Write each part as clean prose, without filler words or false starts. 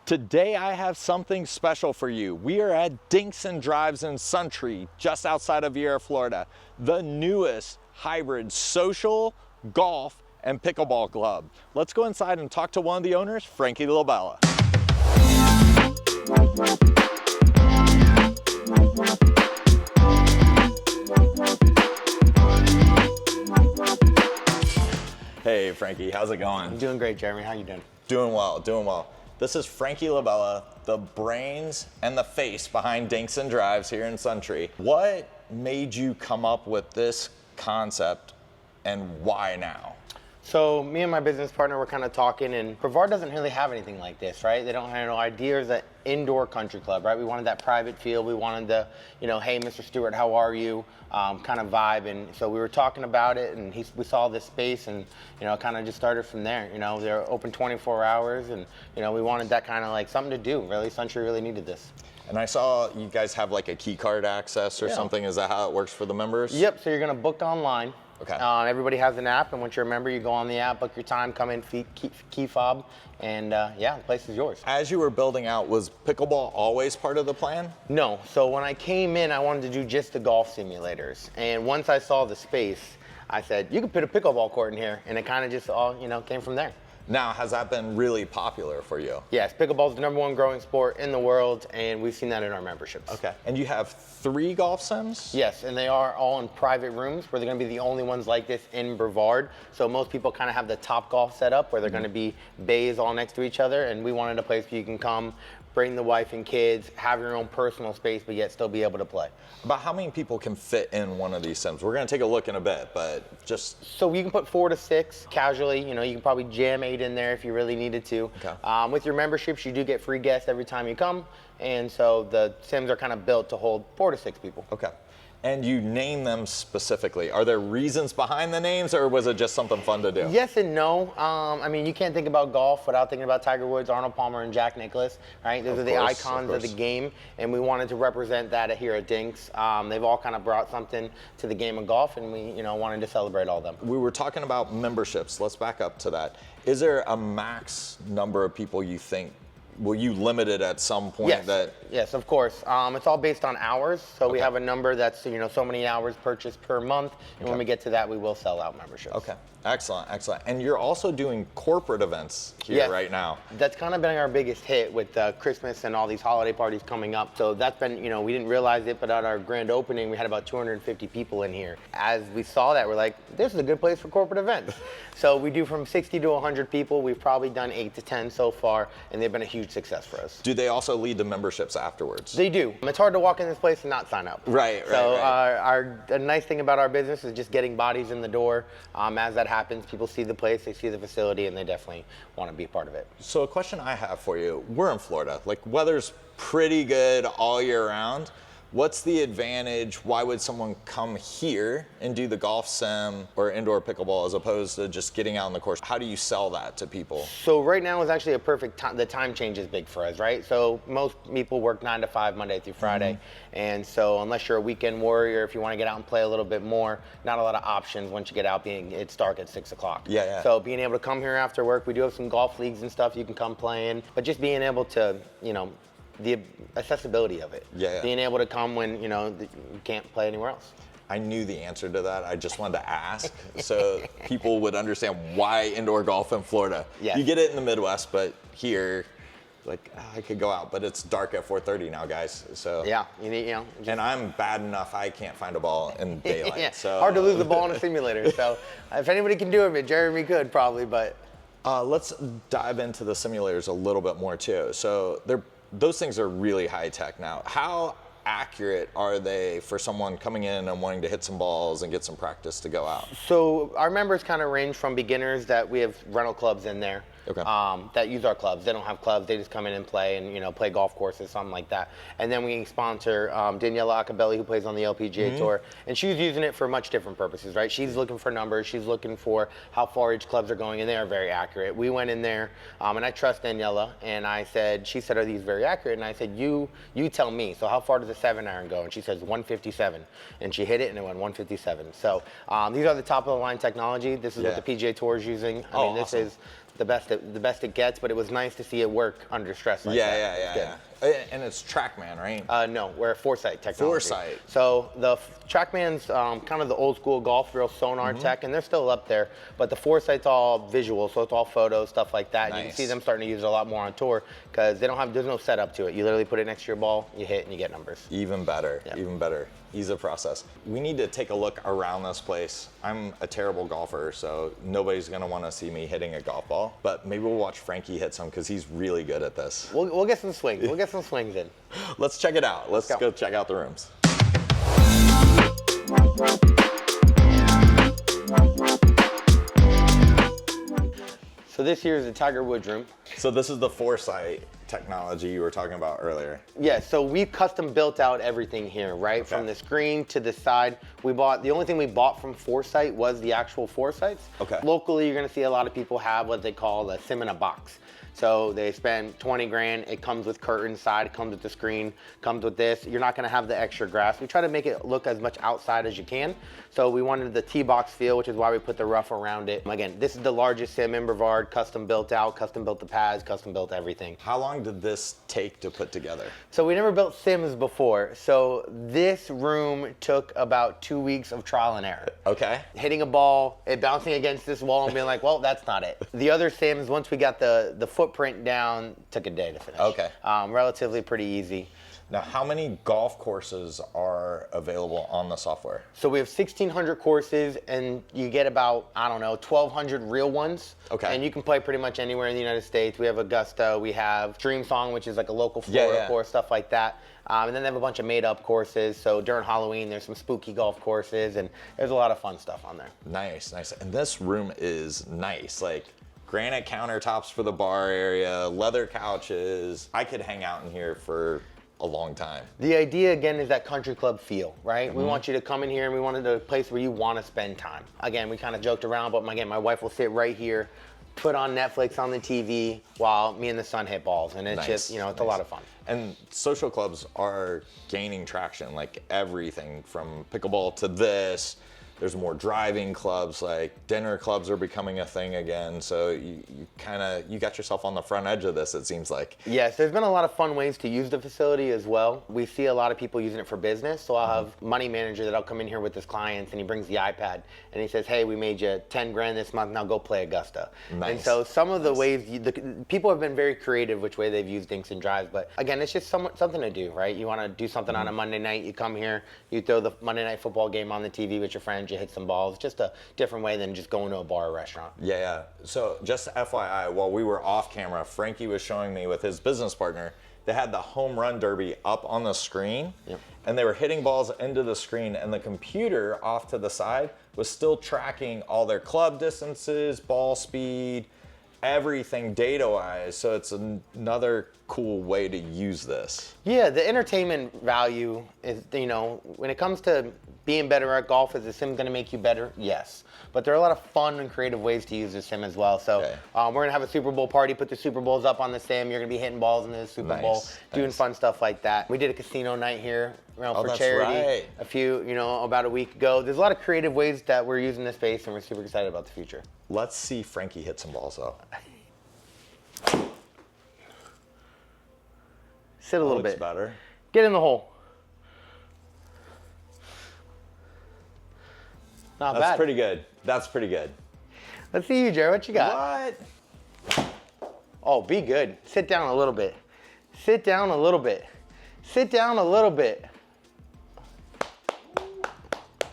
Today I have something special for you. We are at Dinks Drives in Suntree, just outside of Viera, Florida. The newest hybrid social, golf, and pickleball club. Let's go inside and talk to one of the owners, Frankie LaBella. Hey Frankie, how's it going? I'm doing great, Jeremy. How you doing? Doing well, doing well. This is Frankie LaBella, the brains and the face behind Dinks Drives here in Suntree. What made you come up with this concept and why now? So me and my business partner were kind of talking, and Brevard doesn't really have anything like this, right? They don't have no ideas that indoor country club, right? We wanted that private feel. We wanted the, hey, Mr. Stewart, how are you? Kind of vibe. And so we were talking about it, and we saw this space, and it kind of just started from there. They're open 24 hours, and we wanted that kind of like something to do. Really, Suntree really needed this. And I saw you guys have like a key card access or something. Is that how it works for the members? Yep. So you're gonna book online. Okay. Everybody has an app, and once you're a member, you go on the app, book your time, come in, key fob, and the place is yours. As you were building out, was pickleball always part of the plan? No. So when I came in, I wanted to do just the golf simulators. And once I saw the space, I said, you could put a pickleball court in here. And it kind of just all, came from there. Now, has that been really popular for you? Yes, pickleball is the #1 growing sport in the world, and we've seen that in our memberships. Okay. And you have 3 golf sims? Yes, and they are all in private rooms where they're going to be the only ones like this in Brevard. So most people kind of have the top golf setup where they're going to be bays all next to each other, and we wanted a place where you can come, bring the wife and kids, have your own personal space, but yet still be able to play. About how many people can fit in one of these sims? We're going to take a look in a bit, but just... So you can put 4 to 6 casually. You can probably jam 8 in there if you really needed to. Okay. With your memberships, you do get free guests every time you come. And so the sims are kind of built to hold 4 to 6 people. Okay. And you name them specifically. Are there reasons behind the names, or was it just something fun to do? Yes and no. You can't think about golf without thinking about Tiger Woods, Arnold Palmer, and Jack Nicklaus, right? Those are the icons of the game, and we wanted to represent that here at Dinks. They've all kind of brought something to the game of golf, and we, wanted to celebrate all of them. We were talking about memberships. Let's back up to that. Is there a max number of people you think? Will you limit it at some point? Yes, yes, of course. It's all based on hours. So we have a number that's, so many hours purchased per month. And when we get to that, we will sell out memberships. Okay, excellent, excellent. And you're also doing corporate events here right now. That's kind of been our biggest hit with Christmas and all these holiday parties coming up. So that's been, we didn't realize it, but at our grand opening, we had about 250 people in here. As we saw that, we're like, this is a good place for corporate events. So we do from 60 to 100 people. We've probably done 8 to 10 so far, and they've been a huge success for us. Do they also lead to memberships afterwards? They do. It's hard to walk in this place and not sign up. Right. So the nice thing about our business is just getting bodies in the door. As that happens, people see the place, they see the facility, and they definitely want to be a part of it. So a question I have for you, we're in Florida, like weather's pretty good all year round. What's the advantage? Why would someone come here and do the golf sim or indoor pickleball as opposed to just getting out on the course? How do you sell that to people? So right now is actually a perfect time. The time change is big for us, right? So most people work 9 to 5 Monday through Friday. And so unless you're a weekend warrior, if you want to get out and play a little bit more, not a lot of options once you get out, it's dark at 6 o'clock. Yeah. So being able to come here after work, we do have some golf leagues and stuff you can come play in, but just being able to, the accessibility of it. Yeah. Being able to come when, you can't play anywhere else. I knew the answer to that. I just wanted to ask so people would understand why indoor golf in Florida. Yes. You get it in the Midwest, but here, I could go out, but it's dark at 4:30 now, guys. So yeah, and I'm bad enough I can't find a ball in daylight. Yeah. So hard to lose the ball in a simulator. So if anybody can do it, Jeremy could probably, but. Let's dive into the simulators a little bit more too. So those things are really high tech now. How accurate are they for someone coming in and wanting to hit some balls and get some practice to go out? So our members kind of range from beginners that we have rental clubs in there. Okay. That use our clubs. They don't have clubs. They just come in and play and, play golf courses, something like that. And then we sponsor Daniela Acabelli, who plays on the LPGA Tour. And she's using it for much different purposes, right? She's looking for numbers. She's looking for how far each clubs are going, and they are very accurate. We went in there, and I trust Daniela, and she said, are these very accurate? And I said, you tell me. So how far does a 7-iron go? And she says 157. And she hit it, and it went 157. So these are the top of the line technology. This is what the PGA Tour is using. I mean, awesome. the best it gets, but it was nice to see it work under stress like that. Yeah. And it's TrackMan, right? No, we're Foresight technology. Foresight. So the TrackMan's kind of the old school golf, real sonar tech, and they're still up there. But the Foresight's all visual, so it's all photos, stuff like that. Nice. You can see them starting to use it a lot more on tour because there's no setup to it. You literally put it next to your ball, you hit, and you get numbers. Even better, Yeah. even better. Ease of process. We need to take a look around this place. I'm a terrible golfer, so nobody's gonna wanna see me hitting a golf ball, but maybe we'll watch Frankie hit some because he's really good at this. We'll get some swings. We'll get some swings in. Let's check it out. Let's go check out the rooms. So this here is the Tiger Woods room. So this is the Foresight technology you were talking about earlier. Yeah, so we custom built out everything here, right? Okay. From the screen to the side. The only thing we bought from Foresight was the actual Foresights. Okay. Locally, you're gonna see a lot of people have what they call a sim in a box. So they spend 20 grand, it comes with curtains side, it comes with the screen, comes with this. You're not gonna have the extra grass. We try to make it look as much outside as you can. So we wanted the tee box feel, which is why we put the rough around it. Again, this is the largest sim in Brevard, custom built out, custom built the pads, custom built everything. How long did this take to put together? So we never built sims before. So this room took about 2 weeks of trial and error. Okay. Hitting a ball, it bouncing against this wall and being like, well, that's not it. The other sims, once we got the footprint down, took a day to finish. Okay. Relatively pretty easy. Now, how many golf courses are available on the software? So we have 1,600 courses, and you get about, 1,200 real ones. Okay. And you can play pretty much anywhere in the United States. We have Augusta, we have Dream Song, which is like a local Florida course, stuff like that. And then they have a bunch of made-up courses. So during Halloween, there's some spooky golf courses, and there's a lot of fun stuff on there. Nice. And this room is nice. Like, granite countertops for the bar area, leather couches. I could hang out in here for a long time. The idea, again, is that country club feel, right? We want you to come in here and we wanted a place where you want to spend time. Again, we kind of joked around, but again, my wife will sit right here, put on Netflix on the TV while me and the son hit balls. And it's just, it's a lot of fun. And social clubs are gaining traction, like everything from pickleball to this. There's more driving clubs, like dinner clubs are becoming a thing again. So you got yourself on the front edge of this, it seems like. Yes, there's been a lot of fun ways to use the facility as well. We see a lot of people using it for business. So I'll have money manager that'll come in here with his clients and he brings the iPad and he says, hey, we made you 10 grand this month, now go play Augusta. Nice. And so some of the ways, people have been very creative which way they've used Dinks and Drives. But again, it's just something to do, right? You want to do something on a Monday night, you come here, you throw the Monday night football game on the TV with your friends, you hit some balls. Just a different way than just going to a bar or restaurant. Yeah. So just FYI, while we were off camera, Frankie was showing me with his business partner, they had the home run derby up on the screen. Yep. And they were hitting balls into the screen, and the computer off to the side was still tracking all their club distances, ball speed, everything data-wise. So it's another cool way to use this. Yeah, the entertainment value is, when it comes to being better at golf, is the sim going to make you better? Yes. But there are a lot of fun and creative ways to use the sim as well. So we're going to have a Super Bowl party, put the Super Bowls up on the sim. You're going to be hitting balls into the Super Bowl, doing fun stuff like that. We did a casino night here for charity a few, about a week ago. There's a lot of creative ways that we're using this space, and we're super excited about the future. Let's see Frankie hit some balls, though. Sit a little bit. Better. Get in the hole. Not bad. That's pretty good. That's pretty good. Let's see you, Jared. What you got? What? Oh, be good. Sit down a little bit. Sit down a little bit. Sit down a little bit.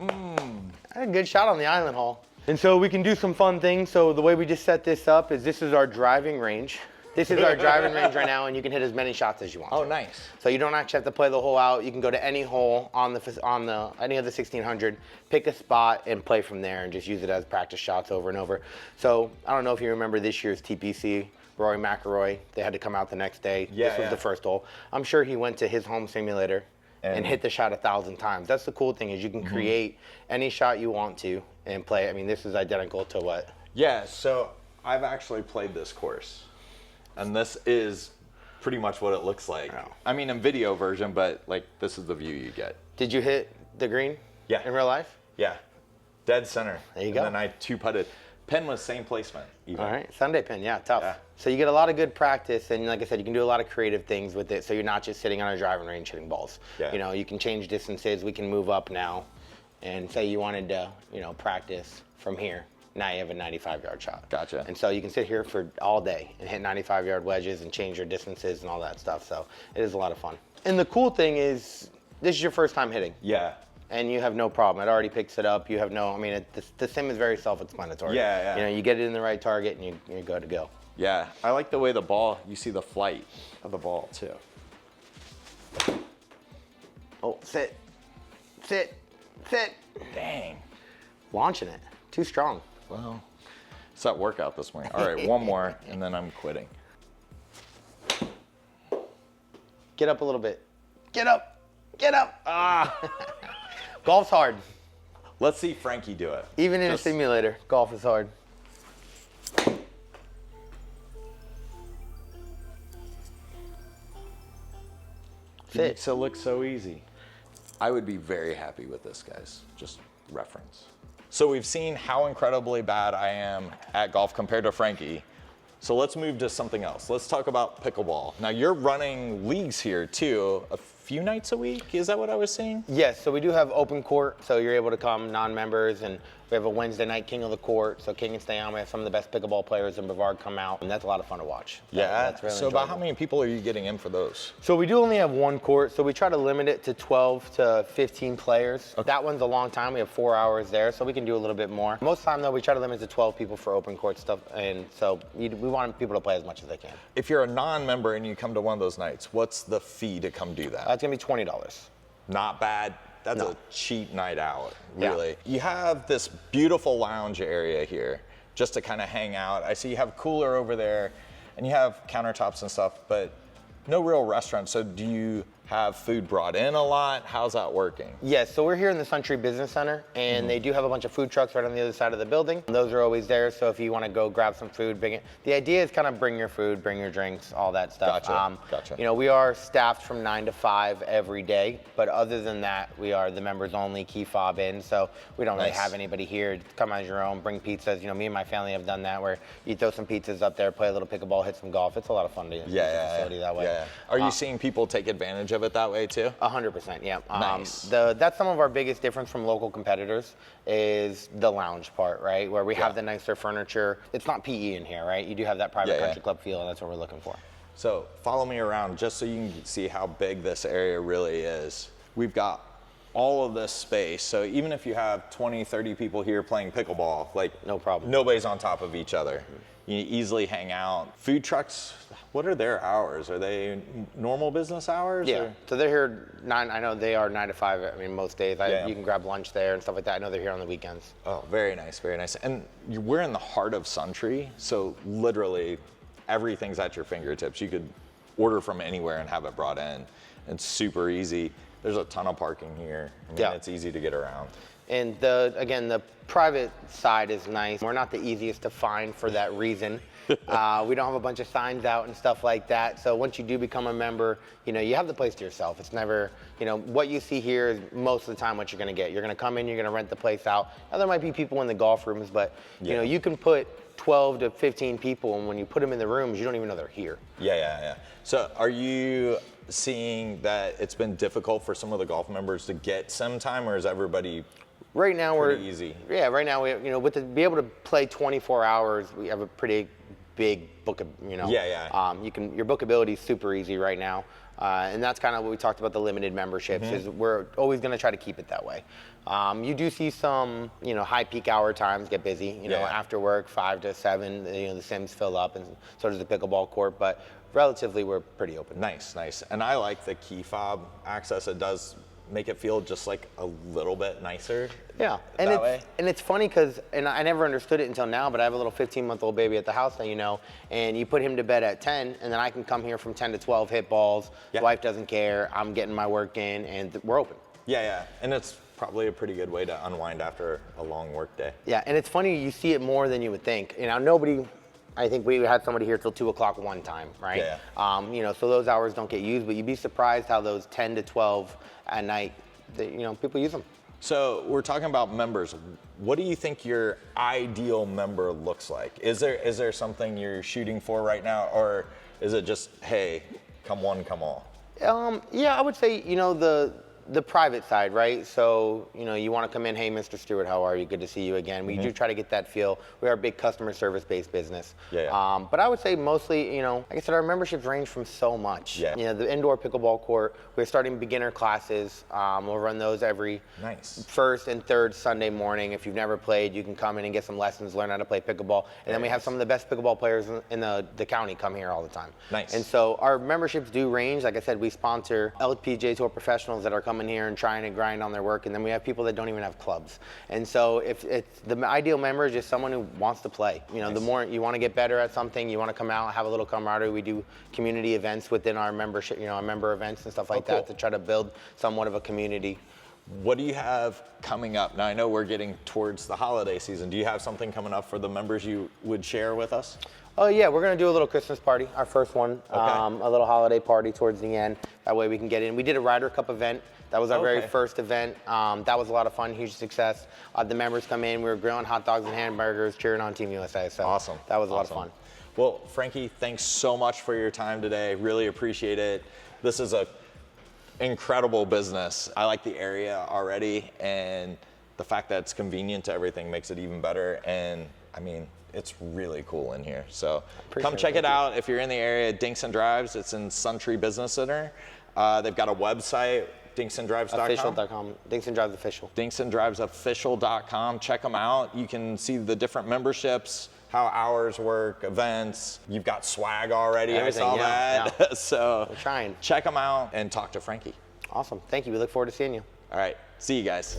I had a good shot on the island hole. And so we can do some fun things. So the way we just set this up is this is our driving range. This is our driving range right now, and you can hit as many shots as you want. Oh, nice. So you don't actually have to play the hole out. You can go to any hole on any of the 1,600, pick a spot, and play from there, and just use it as practice shots over and over. So I don't know if you remember this year's TPC, Rory McIlroy. They had to come out the next day. This was the first hole. I'm sure he went to his home simulator and hit the shot 1,000 times. That's the cool thing is you can create any shot you want to and play. I mean, this is identical to what? Yeah. So I've actually played this course. And this is pretty much what it looks like. Oh. I mean, in video version, but like this is the view you get. Did you hit the green? Yeah. In real life? Yeah. Dead center. There you go. And then I two-putted. Pin was same placement. Even. All right, Sunday pin, yeah, tough. Yeah. So you get a lot of good practice, and like I said, you can do a lot of creative things with it. So you're not just sitting on a driving range hitting balls. Yeah. You know, you can change distances. We can move up now, and say you wanted to, you know, practice from here. Now you have a 95-yard shot. Gotcha. And so you can sit here for all day and hit 95-yard wedges and change your distances and all that stuff. So it is a lot of fun. And the cool thing is, this is your first time hitting. Yeah. And you have no problem. It already picks it up. You have no, I mean, the sim is very self-explanatory. Yeah, yeah. You know, you get it in the right target and you're good to go. Yeah, I like the way the ball, you see the flight of the ball too. Oh, sit, sit, sit. Dang. Launching it. Too strong. Well, it's that workout this morning. All right, one more, and then I'm quitting. Get up a little bit. Get up. Get up. Ah. Golf's hard. Let's see Frankie do it. Even in a simulator, golf is hard. It makes it look so easy. I would be very happy with this, guys. Just reference. So we've seen how incredibly bad I am at golf compared to Frankie. So let's move to something else. Let's talk about pickleball. Now you're running leagues here too, a few nights a week. Is that what I was saying? Yes, so we do have open court, so you're able to come non-members, and we have a Wednesday night King of the Court, so King and stay on. We have some of the best pickleball players in Brevard come out, and that's a lot of fun to watch. That's really so about enjoyable. how many people are you getting in for those? So we do only have one court, so we try to limit it to 12 to 15 players. Okay. That one's a long time. We have 4 hours there, so we can do a little bit more. Most of the time, though, we try to limit it to 12 people for open court stuff, and so we want people to play as much as they can. If you're a non-member and you come to one of those nights, what's the fee to come do that? That's going to be $20. Not bad. That's No. a cheap night out, really. Yeah. You have this beautiful lounge area here just to kind of hang out. I see you have a cooler over there and you have countertops and stuff, but no real restaurant. So do you have food brought in a lot? How's that working? Yes, so we're here in the Suntree Business Center, and they do have a bunch of food trucks right on the other side of the building. Those are always there, so if you want to go grab some food, bring it. The idea is kind of bring your food, bring your drinks, all that stuff. Gotcha. You know, we are staffed from 9 to 5 every day, but other than that, we are the members only key fob in, so we don't really have anybody here. Come as your own, bring pizzas. You know, me and my family have done that, where you throw some pizzas up there, play a little pickleball, hit some golf. It's a lot of fun to use the facility that way. Yeah. Are you seeing people take advantage of it that way too? 100%, yeah. Nice. That's some of our biggest difference from local competitors is the lounge part, right? Where we have the nicer furniture. It's not PE in here, right? You do have that private country club feel, and that's what we're looking for. So follow me around just so you can see how big this area really is. We've got all of this space. So even if you have 20, 30 people here playing pickleball, like no problem. Nobody's on top of each other. You easily hang out. Food trucks, what are their hours? Are they normal business hours? Yeah, or? so they're here 9, I know they are 9 to 5, I mean, most days. You can grab lunch there and stuff like that. I know they're here on the weekends. Oh, very nice, very nice. And we're in the heart of Suntree, so literally everything's at your fingertips. You could order from anywhere and have it brought in. It's super easy. There's a ton of parking here. I mean, it's easy to get around. And again, the private side is nice. We're not the easiest to find for that reason. We don't have a bunch of signs out and stuff like that. So once you do become a member, you know, you have the place to yourself. It's never, you know, what you see here is most of the time what you're going to get. You're going to come in, you're going to rent the place out. Now there might be people in the golf rooms, but you know, you can put 12 to 15 people, and when you put them in the rooms, you don't even know they're here. Yeah. So are you seeing that it's been difficult for some of the golf members to get sim time, or is everybody right now pretty easy? Yeah, right now we, you know, be able to play 24 hours, we have a pretty big book of, you know. Your bookability is super easy right now. And that's kind of what we talked about, the limited memberships, is we're always going to try to keep it that way. You do see some, you know, high peak hour times get busy, you know, after work, 5 to 7, you know, the sims fill up, and so does the pickleball court, but relatively we're pretty open. Nice. And I like the key fob access. It does make it feel just like a little bit nicer. Yeah, and it's funny because, and I never understood it until now, but I have a little 15-month-old baby at the house now, you know, and you put him to bed at 10, and then I can come here from 10 to 12, hit balls. The wife doesn't care. I'm getting my work in, and we're open. Yeah, and it's probably a pretty good way to unwind after a long work day. Yeah, and it's funny, you see it more than you would think. You know, I think we had somebody here till 2 o'clock one time, right? You know, so those hours don't get used, but you'd be surprised how those 10 to 12 at night, you know, people use them. So we're talking about members. What do you think your ideal member looks like? Is there something you're shooting for right now, or is it just, hey, come one, come all? Yeah, I would say, the private side, right? So, you want to come in, hey, Mr. Stewart, how are you? Good to see you again. We do try to get that feel. We are a big customer service-based business. Yeah. But I would say mostly, like I said, our memberships range from so much. Yeah. The indoor pickleball court, we're starting beginner classes. We'll run those every first and third Sunday morning. If you've never played, you can come in and get some lessons, learn how to play pickleball. And then we have some of the best pickleball players in the county come here all the time. Nice. And so our memberships do range. Like I said, we sponsor LPGA Tour professionals that are coming here and trying to grind on their work, and then we have people that don't even have clubs. And so if it's the ideal member is just someone who wants to play. The more you want to get better at something, you want to come out, have a little camaraderie. We do community events within our membership, our member events and stuff like that to try to build somewhat of a community. What do you have coming up? Now I know we're getting towards the holiday season. Do you have something coming up for the members you would share with us? Oh yeah, we're gonna do a little Christmas party, our first one, a little holiday party towards the end. That way we can get in. We did a Ryder Cup event. That was our very first event. That was a lot of fun, huge success. The members come in, we were grilling hot dogs and hamburgers, cheering on Team USA. So awesome. That was a lot of fun. Well, Frankie, thanks so much for your time today. Really appreciate it. This is a incredible business. I like the area already, and the fact that it's convenient to everything makes it even better. And I mean, it's really cool in here. So come check it out if you're in the area. Dinks Drives. It's in Suntree Business Center. They've got a website, dinksandrives.com. Official.com. Dinks and Drives Official. dinksandrivesofficial.com. Check them out. You can see the different memberships, how hours work, events. You've got swag already. Everything, I saw that. Yeah. So we're trying. Check them out and talk to Frankie. Awesome. Thank you. We look forward to seeing you. All right. See you guys.